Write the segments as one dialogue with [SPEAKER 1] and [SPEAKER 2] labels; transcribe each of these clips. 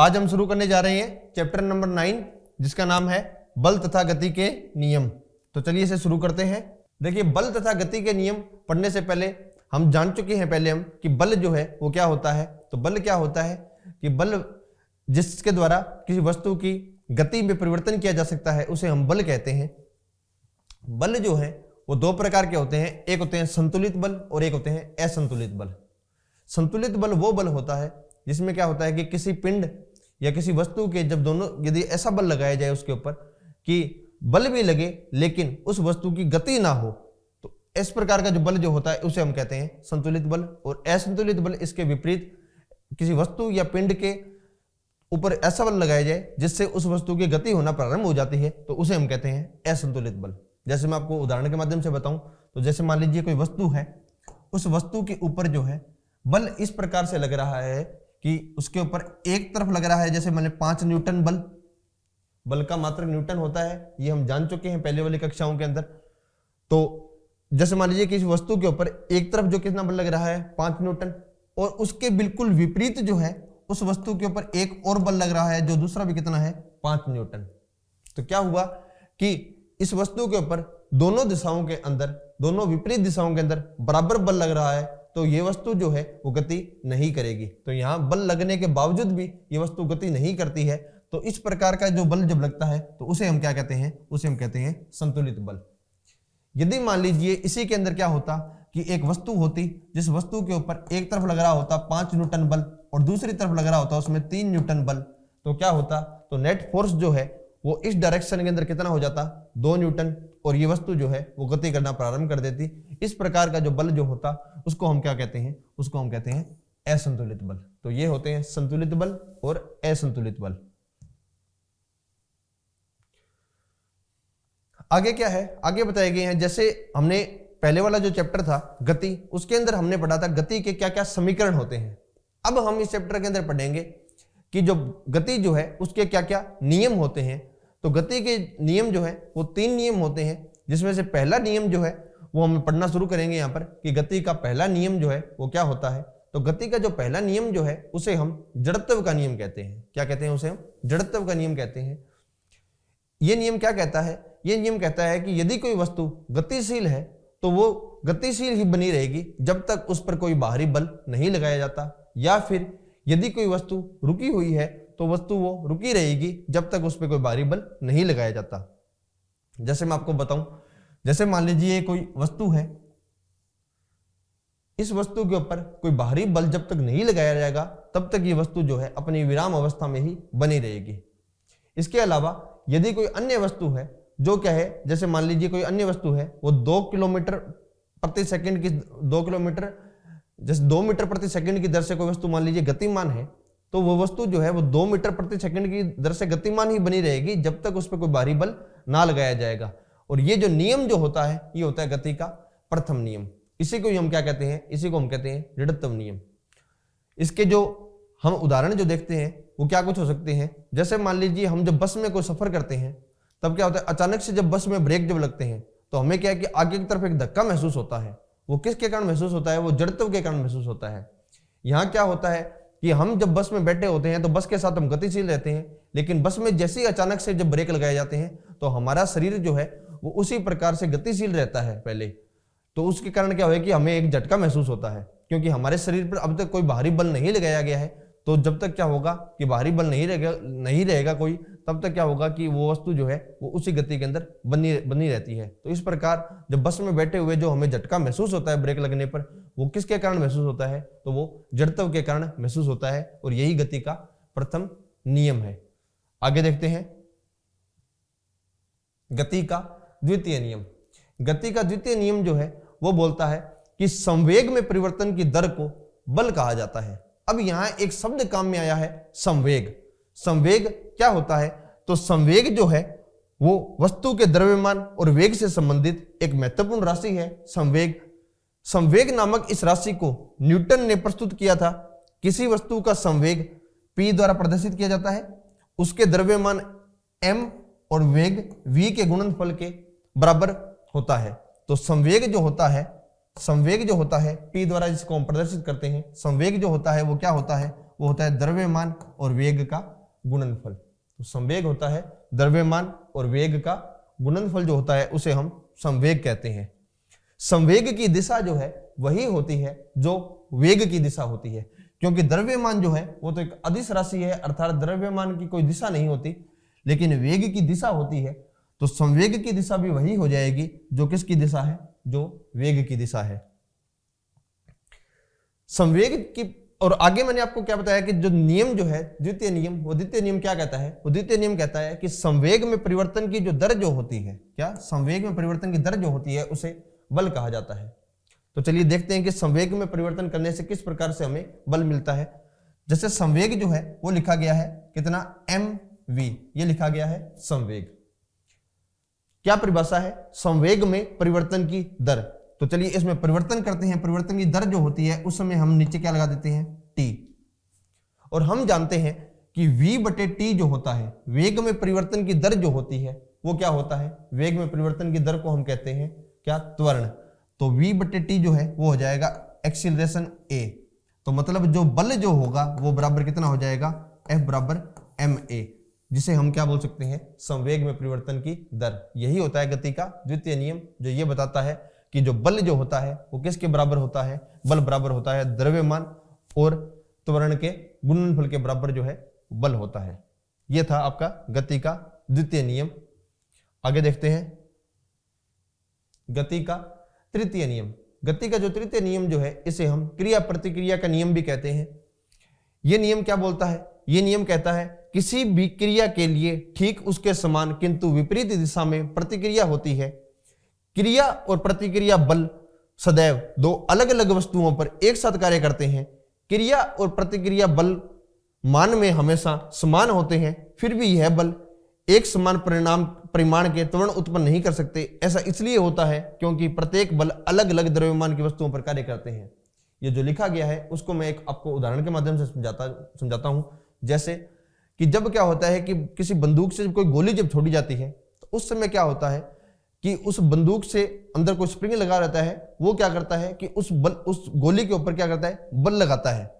[SPEAKER 1] आज हम शुरू करने जा रहे हैं चैप्टर नंबर 9 जिसका नाम है बल तथा गति के नियम। तो चलिए इसे शुरू करते हैं। देखिए, बल तथा गति के नियम पढ़ने से पहले हम जान चुके हैं पहले हम कि बल जो है वो क्या होता है। तो बल क्या होता है कि बल जिसके द्वारा किसी वस्तु की गति में परिवर्तन किया जा सकता है उसे हम बल कहते हैं। बल जो है वो दो प्रकार के होते हैं, एक होते हैं संतुलित बल और एक होते हैं असंतुलित बल। संतुलित बल वो बल होता है जिसमें क्या होता है कि किसी पिंड या किसी वस्तु के जब दोनों यदि ऐसा बल लगाया जाए उसके ऊपर कि बल भी लगे लेकिन उस वस्तु की गति ना हो, तो इस प्रकार का जो बल जो होता है उसे हम कहते हैं संतुलित बल। और असंतुलित बल इसके विपरीत, किसी वस्तु या पिंड के ऊपर ऐसा बल लगाया जाए जिससे उस वस्तु की गति होना प्रारंभ हो जाती है तो उसे हम कहते हैं असंतुलित बल। जैसे मैं आपको उदाहरण के माध्यम से बताऊं तो जैसे मान लीजिए कोई वस्तु है, उस वस्तु के ऊपर जो है बल इस प्रकार से लग रहा है कि उसके ऊपर एक तरफ लग रहा है, जैसे मैंने 5 न्यूटन बल का मात्रक न्यूटन होता है, ये हम जान चुके हैं पहले वाली कक्षाओं के अंदर। तो जैसे मान लीजिए कि इस वस्तु के ऊपर एक तरफ जो कितना बल लग रहा है 5 न्यूटन, और उसके बिल्कुल विपरीत जो है उस वस्तु के ऊपर एक और बल लग रहा है जो दूसरा भी कितना है 5 न्यूटन। तो क्या हुआ कि इस वस्तु के ऊपर दोनों दिशाओं के अंदर, दोनों विपरीत दिशाओं के अंदर बराबर बल लग रहा है, तो ये वस्तु जो है वो गति नहीं करेगी। तो यहां बल लगने के बावजूद भी ये वस्तु गति नहीं करती है। तो इस प्रकार का जो बल जब लगता है तो उसे हम क्या कहते हैं, उसे हम कहते हैं संतुलित बल। यदि मान लीजिए इसी के अंदर क्या होता कि एक वस्तु होती जिस वस्तु के ऊपर एक तरफ लग रहा होता 5 न्यूटन बल और दूसरी तरफ लग रहा होता उसमें 3 न्यूटन बल, तो क्या होता, तो नेट फोर्स जो है वो इस डायरेक्शन के अंदर कितना हो जाता 2 न्यूटन, और ये वस्तु जो है वो गति करना प्रारंभ कर देती। इस प्रकार का जो बल जो होता उसको हम क्या कहते हैं, उसको हम कहते हैं असंतुलित बल। तो ये होते हैं संतुलित बल और असंतुलित बल। आगे क्या है, आगे बताए गए हैं, जैसे हमने पहले वाला जो चैप्टर था गति, उसके अंदर हमने पढ़ा था गति के क्या क्या समीकरण होते हैं। अब हम इस चैप्टर के अंदर पढ़ेंगे कि जो गति जो है उसके क्या क्या नियम होते हैं। तो गति के नियम जो है वो 3 नियम होते हैं, जिसमें से पहला नियम जो है वो हम पढ़ना शुरू करेंगे यहाँ पर कि गति का पहला नियम जो है वो क्या होता है। तो गति का जो पहला नियम जो है उसे हम जड़त्व का नियम कहते हैं। क्या कहते हैं, उसे हम जड़त्व का नियम कहते हैं। ये नियम क्या कहता है, ये नियम कहता है कि यदि कोई वस्तु गतिशील है तो वो गतिशील ही बनी रहेगी जब तक उस पर कोई बाहरी बल नहीं लगाया जाता, या फिर यदि कोई वस्तु रुकी हुई है तो वस्तु वो रुकी रहेगी जब तक उस पर कोई बाहरी बल नहीं लगाया जाता। जैसे मैं आपको बताऊं, जैसे मान लीजिए कोई वस्तु है, इस वस्तु के ऊपर कोई बाहरी बल जब तक नहीं लगाया जाएगा तब तक ये वस्तु जो है अपनी विराम अवस्था में ही बनी रहेगी। इसके अलावा यदि कोई अन्य वस्तु है जो क्या है, जैसे मान लीजिए कोई अन्य वस्तु है वो 2 किलोमीटर प्रति सेकंड की 2 किलोमीटर जैसे 2 मीटर प्रति सेकंड की दर से कोई वस्तु मान लीजिए गतिमान है, तो वो वस्तु जो है वो 2 मीटर प्रति सेकंड की दर से गतिमान ही बनी रहेगी जब तक उस पर कोई बाहरी बल ना लगाया जाएगा। और ये जो नियम जो होता है ये होता है गति का प्रथम नियम। इसी को हम क्या कहते हैं, इसी को हम कहते हैं जड़त्व नियम। इसके जो हम उदाहरण जो देखते हैं वो क्या कुछ हो सकते हैं, जैसे मान लीजिए हम जब बस में कोई सफर करते हैं तब क्या होता है, अचानक से जब बस में ब्रेक जब लगते हैं तो हमें क्या है कि आगे की तरफ एक धक्का महसूस होता है। वो किसके कारण महसूस होता है, वो जड़त्व के कारण महसूस होता है। यहाँ क्या होता है कि हम जब बस में बैठे होते हैं तो बस के साथ हम गतिशील रहते हैं, लेकिन बस में जैसे ही अचानक से जब ब्रेक लगाए जाते हैं तो हमारा शरीर जो है वो उसी प्रकार से गतिशील रहता है पहले। तो उसके कारण क्या हुआ कि हमें एक झटका महसूस होता है, क्योंकि हमारे शरीर पर अब तक कोई बाहरी बल नहीं लगाया गया है। तो जब तक क्या होगा कि बाहरी बल नहीं रहेगा कोई, तब तक क्या होगा कि वो वस्तु जो है वो उसी गति के अंदर बनी रहती है। तो इस प्रकार जब बस में बैठे हुए जो हमें झटका महसूस होता है ब्रेक लगने पर, वो किसके कारण महसूस होता है, तो वो जड़त्व के कारण महसूस होता है। और यही गति का प्रथम नियम है। आगे देखते हैं गति का द्वितीय नियम। गति का द्वितीय नियम जो है वो बोलता है कि संवेग में परिवर्तन की दर को बल कहा जाता है। अब यहां एक शब्द काम में आया है, संवेग। संवेग क्या होता है, तो संवेग जो है वो वस्तु के द्रव्यमान और वेग से संबंधित एक महत्वपूर्ण राशि है। संवेग नामक इस राशि को न्यूटन ने प्रस्तुत किया था। किसी वस्तु का संवेग p द्वारा प्रदर्शित किया जाता है, उसके द्रव्यमान m और वेग v के गुणनफल के बराबर होता है। तो संवेग जो होता है p द्वारा जिसको हम प्रदर्शित करते हैं, संवेग जो होता है वो क्या होता है, वो होता है द्रव्यमान और वेग का गुणनफल। तो संवेग होता है द्रव्यमान और वेग का गुणनफल जो होता है उसे हम संवेग कहते हैं। संवेग की दिशा जो है वही होती है जो वेग की दिशा होती है, क्योंकि द्रव्यमान जो है वो तो एक अदिश राशि है, अर्थात द्रव्यमान की कोई दिशा नहीं होती, लेकिन वेग की दिशा होती है। तो संवेग की दिशा भी वही हो जाएगी जो किसकी दिशा है, जो वेग की दिशा है। संवेग की और आगे मैंने आपको क्या बताया कि जो नियम जो है द्वितीय नियम, वो द्वितीय नियम क्या कहता है, वो द्वितीय नियम कहता है कि संवेग में परिवर्तन की जो दर जो होती है, क्या संवेग में परिवर्तन की दर जो होती है उसे बल कहा जाता है। तो चलिए देखते हैं कि संवेग में परिवर्तन करने से किस प्रकार से हमें बल मिलता है। जैसे संवेग जो है वो लिखा गया है कितना, mv, ये लिखा गया है संवेग। क्या परिभाषा है, संवेग में परिवर्तन की दर। तो चलिए इसमें परिवर्तन करते हैं, परिवर्तन की दर जो होती है उस समय हम नीचे क्या लगा देते हैं, t। और हम जानते हैं कि v/t जो होता है, वेग में परिवर्तन की दर जो होती है वो क्या होता है, वेग में परिवर्तन की दर को हम कहते हैं क्या, त्वरण। तो v/t जो है वो हो जाएगा एक्सीलरेशन a। तो मतलब जो बल जो होगा वो बराबर कितना हो जाएगा, F बराबर ma, जिसे हम क्या बोल सकते हैं, संवेग में परिवर्तन की दर। यही होता है गति का द्वितीय नियम, जो ये बताता है कि जो बल जो होता है वो किसके बराबर होता है, बल बराबर होता है द्रव्यमान और त्वरण के गुणनफल के बराबर जो है बल होता है। ये था आपका गति का द्वितीय नियम। आगे देखते हैं गति का तृतीय नियम। गति का जो तृतीय नियम जो है इसे हम क्रिया प्रतिक्रिया का नियम भी कहते हैं। यह नियम क्या बोलता है, यह नियम कहता है किसी भी क्रिया के लिए ठीक उसके समान किंतु विपरीत दिशा में प्रतिक्रिया होती है। क्रिया और प्रतिक्रिया बल सदैव दो अलग अलग वस्तुओं पर एक साथ कार्य करते हैं। क्रिया और प्रतिक्रिया बल मान में हमेशा समान होते हैं, फिर भी यह बल एक समान परिमाण के त्वरण उत्पन्न नहीं कर सकते। ऐसा इसलिए होता है क्योंकि प्रत्येक बल अलग अलग द्रव्यमान की वस्तुओं पर कार्य करते हैं। ये जो लिखा गया है उसको मैं एक आपको उदाहरण के माध्यम से समझाता हूं। जैसे कि जब क्या होता है कि किसी बंदूक से कोई गोली जब छोड़ी जाती है तो उस समय क्या होता है कि उस बंदूक से अंदर कोई स्प्रिंग लगा रहता है, वो क्या करता है कि उस गोली के ऊपर क्या करता है, बल लगाता है,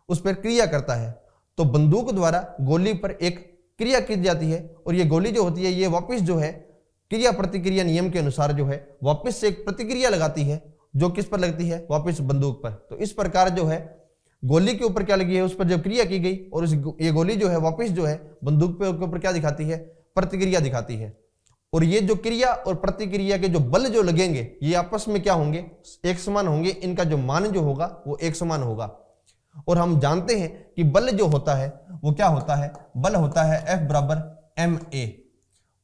[SPEAKER 1] उस पर क्रिया करता है। तो बंदूक द्वारा गोली पर एक क्रिया की जाती है और ये गोली जो होती है ये वापस जो है क्रिया प्रतिक्रिया नियम के अनुसार जो है वापस से एक प्रतिक्रिया लगाती है, जो किस पर लगती है, वापस बंदूक पर। तो इस प्रकार जो है गोली के ऊपर क्या लगी है, उस पर जब क्रिया की गई और ये गोली जो है वापस जो है बंदूक के ऊपर क्या दिखाती है, प्रतिक्रिया दिखाती है। और ये जो क्रिया और प्रतिक्रिया के जो बल जो लगेंगे ये आपस में क्या होंगे, एक समान होंगे। इनका जो मान जो होगा वो एक समान होगा। और हम जानते हैं कि बल जो होता है वो क्या होता है, बल होता है F बराबर ma।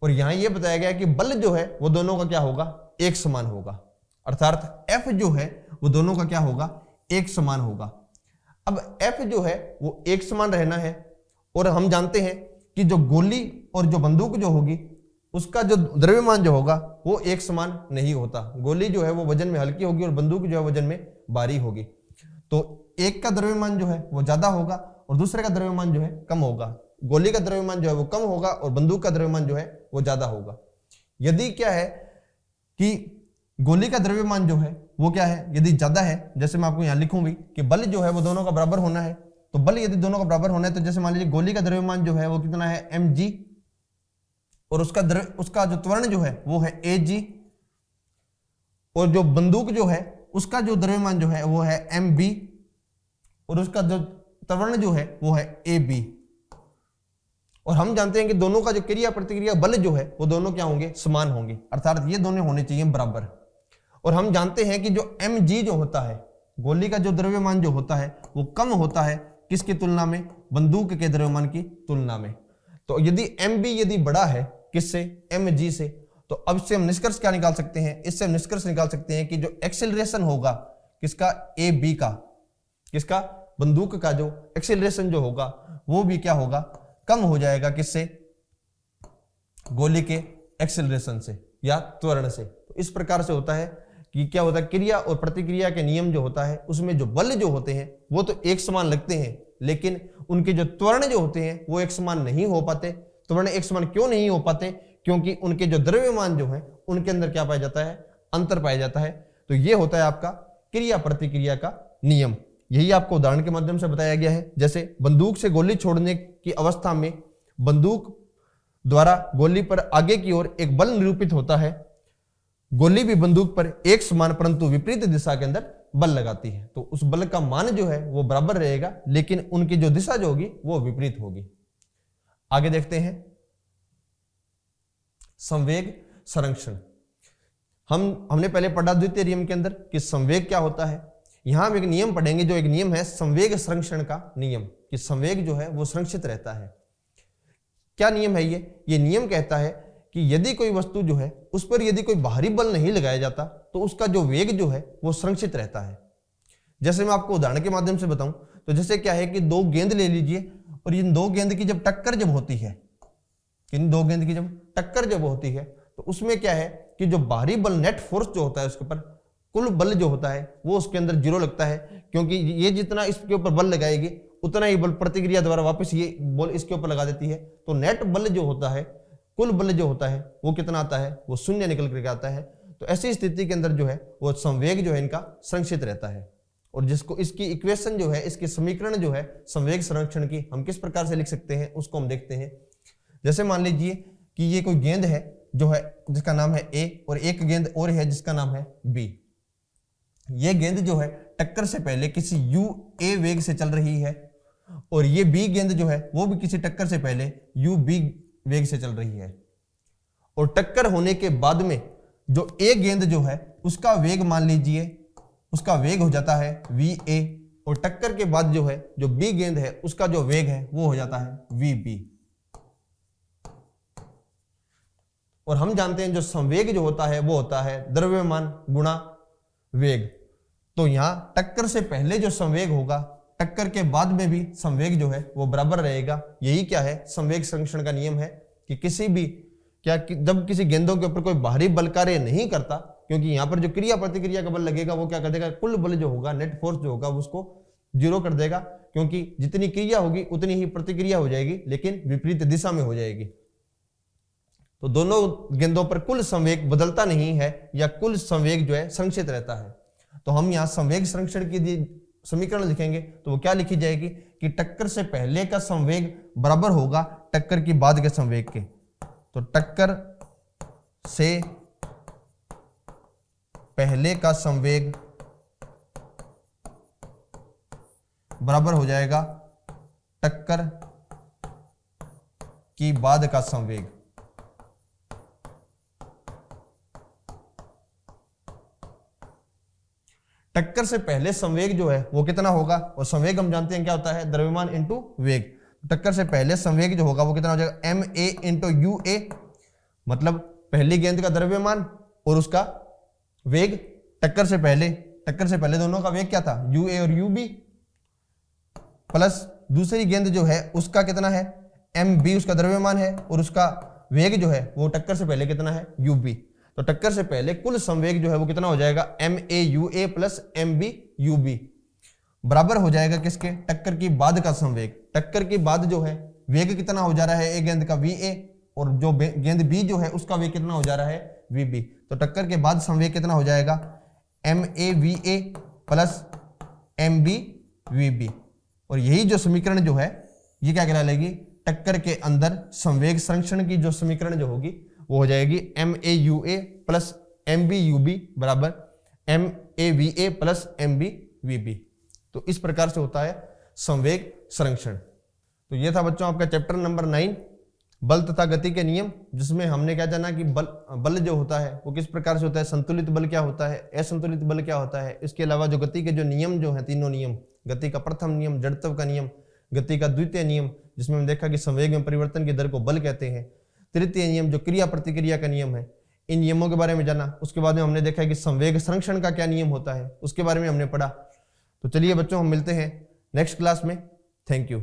[SPEAKER 1] और यहां ये बताया गया है कि बल जो है वो दोनों का क्या होगा, एक समान होगा। अर्थात F जो है वो दोनों का क्या होगा, एक समान होगा। अब F जो है वो एक समान रहना है और हम जानते हैं कि जो गोली और जो बंदूक जो होगी उसका जो द्रव्यमान जो होगा वो एक समान नहीं होता। गोली जो है वो वजन में हल्की होगी और बंदूक जो है वजन में भारी होगी। तो एक का द्रव्यमान जो है वो ज्यादा होगा और दूसरे का द्रव्यमान जो है कम होगा। गोली का द्रव्यमान जो है वो कम होगा और बंदूक का द्रव्यमान जो है वो ज्यादा होगा। यदि क्या है कि गोली का द्रव्यमान जो है वो क्या है, यदि ज्यादा है, जैसे मैं आपको यहां लिखूं भी कि बल जो है वो दोनों का बराबर होना है, तो बल यदि दोनों का बराबर होना है तो जैसे मान लीजिए गोली का द्रव्यमान जो है वो कितना है, mg, और उसका जो त्वरण जो है वो है ag, और जो बंदूक जो है उसका जो द्रव्यमान जो है वो है mb, और उसका जो त्वरण जो है वो है ab। और हम जानते हैं कि दोनों का जो क्रिया प्रतिक्रिया बल जो है वो दोनों क्या होंगे, समान होंगे, अर्थात ये दोनों होने चाहिए बराबर। और हम जानते हैं कि जो mg जो होता है, गोली का जो द्रव्यमान जो होता है वो कम होता है किसकी तुलना में, बंदूक के द्रव्यमान की तुलना में। तो यदि mb यदि बड़ा है किससे, mg से, तो अब से हम निष्कर्ष क्या निकाल सकते हैं, इससे हम निष्कर्ष निकाल सकते हैं कि जो एक्सेलरेशन होगा किसका, ab का, किसका, बंदूक का जो एक्सेलरेशन जो होगा वो भी क्या होगा, कम हो जाएगा किससे, गोली के एक्सेलरेशन से या त्वरण से। तो इस प्रकार से होता है कि क्या होता है, क्रिया और प्रतिक्रिया के नियम जो होता है उसमें जो बल जो होते हैं वो तो एक समान लगते हैं, लेकिन उनके जो त्वरण जो होते हैं वो एक समान नहीं हो पाते। त्वरण एक समान क्यों नहीं हो पाते, क्योंकि उनके जो द्रव्यमान जो है उनके अंदर क्या पाया जाता है, अंतर पाया जाता है। तो ये होता है आपका क्रिया प्रतिक्रिया का नियम। यही आपको उदाहरण के माध्यम से बताया गया है। जैसे बंदूक से गोली छोड़ने की अवस्था में बंदूक द्वारा गोली पर आगे की ओर एक बल निरूपित होता है, गोली भी बंदूक पर एक समान परंतु विपरीत दिशा के अंदर बल लगाती है, तो उस बल का मान जो है वो बराबर रहेगा, लेकिन उनकी जो दिशा जो होगी वो विपरीत होगी। आगे देखते हैं संवेग संरक्षण। हमने पहले पढ़ा द्वितीय नियम के अंदर कि संवेग क्या होता है। यहां हम एक नियम पढ़ेंगे, जो एक नियम है संवेग संरक्षण का नियम, कि संवेग जो है वो संरक्षित रहता है। क्या नियम है ये नियम कहता है कि यदि कोई वस्तु जो है उस पर यदि कोई बाहरी बल नहीं लगाया जाता तो उसका जो वेग जो है वो संरक्षित रहता है। जैसे मैं आपको उदाहरण के माध्यम से बताऊं तो जैसे क्या है कि दो गेंद ले लीजिए, और इन दो गेंद की जब टक्कर जब होती है, इन दो गेंद की जब टक्कर जब होती है तो उसमें क्या है कि जो बाहरी बल नेट फोर्स जो होता है उसके ऊपर, कुल बल जो होता है वो उसके अंदर जीरो लगता है, क्योंकि ये जितना इसके ऊपर बल लगाएगी उतना ही बल प्रतिक्रिया द्वारा वापस ये बल इसके ऊपर लगा देती है। तो नेट बल जो होता है, कुल बल जो होता है वो कितना आता है, वो शून्य निकल करके आता है। तो ऐसी स्थिति के अंदर जो है वो संवेग जो है इनका संरक्षित रहता है। और जिसको इसकी इक्वेशन जो है, इसकी समीकरण जो है संवेग संरक्षण की, हम किस प्रकार से लिख सकते हैं उसको हम देखते हैं। जैसे मान लीजिए कि ये कोई गेंद है जो है जिसका नाम है A, और एक गेंद और है जिसका नाम है B। ये गेंद जो है टक्कर से पहले किसी UA वेग से चल रही है, और ये B गेंद जो है वो भी किसी टक्कर से पहले UB वेग से चल रही है। और टक्कर होने के बाद में जो A गेंद जो है उसका वेग मान लीजिए, उसका वेग हो जाता है VA, और टक्कर के बाद जो है जो B गेंद है उसका जो वेग है वो हो जाता है VB। और हम जानते हैं जो संवेग जो होता है वो होता है द्रव्यमान गुणा वेग। तो यहां टक्कर से पहले जो संवेग होगा, टक्कर के बाद में भी संवेग जो है वो बराबर रहेगा। यही क्या है संवेग संरक्षण का नियम है कि किसी भी जब किसी गेंदों के ऊपर कोई बाहरी बल कार्य नहीं करता, क्योंकि यहां पर जो क्रिया प्रतिक्रिया का बल लगेगा वो क्या कर देगा, कुल बल जो होगा, नेट फोर्स जो होगा उसको जीरो कर देगा, क्योंकि जितनी क्रिया होगी उतनी ही प्रतिक्रिया हो जाएगी, लेकिन विपरीत दिशा में हो जाएगी। तो दोनों गेंदों पर कुल संवेग बदलता नहीं है, या कुल संवेग जो है संरक्षित रहता है। तो हम यहाँ संवेग संरक्षण की समीकरण लिखेंगे तो वो क्या लिखी जाएगी कि टक्कर से पहले का संवेग बराबर होगा टक्कर की बाद के संवेग के। तो टक्कर से पहले का संवेग बराबर हो जाएगा टक्कर की बाद का संवेग। टक्कर से पहले संवेग जो है वो कितना होगा, और संवेग हम जानते हैं क्या होता है, द्रव्यमान इंटू वेग। टक्कर से पहले संवेग जो होगा वो कितना हो जाएगा, MA इंटू UA, मतलब पहली गेंद का द्रव्यमान और उसका वेग। टक्कर से पहले दोनों का वेग क्या था, UA और UB, प्लस दूसरी गेंद जो है उसका कितना है, MB उसका द्रव्यमान है, और उसका वेग जो है वो टक्कर से पहले कितना है, UB। तो टक्कर से पहले कुल संवेग जो है वो कितना हो जाएगा, MA UA plus MB UB, बराबर हो जाएगा किसके, टक्कर की बाद का संवेग। टक्कर के बाद जो है वेग कितना हो जा रहा है, एक गेंद का VA, और जो गेंद B जो है उसका वेग कितना हो जा रहा है, VB। तो टक्कर के बाद संवेग कितना हो जाएगा, MA VA plus MB VB। और यही जो समीकरण जो है ये क्या कहलाएगी, टक्कर के अंदर संवेग संरक्षण की जो समीकरण जो होगी वो हो जाएगी MA UA plus MB UB बराबर MA VA plus MB VB। तो इस प्रकार से होता है संवेग संरक्षण। तो ये था बच्चों आपका चैप्टर नंबर 9, बल तथा गति के नियम, जिसमें हमने क्या जाना कि बल जो होता है वो किस प्रकार से होता है, संतुलित बल क्या होता है, असंतुलित बल क्या होता है। इसके अलावा जो गति के जो नियम जो है, तीनों नियम, गति का प्रथम नियम, जड़त्व का नियम, गति का द्वितीय नियम जिसमें हमने देखा कि संवेग में परिवर्तन की दर को बल कहते हैं, तृतीय नियम जो क्रिया प्रतिक्रिया का नियम है, इन नियमों के बारे में जाना। उसके बाद में हमने देखा कि संवेग संरक्षण का क्या नियम होता है, उसके बारे में हमने पढ़ा। तो चलिए बच्चों हम मिलते हैं नेक्स्ट क्लास में। Thank you.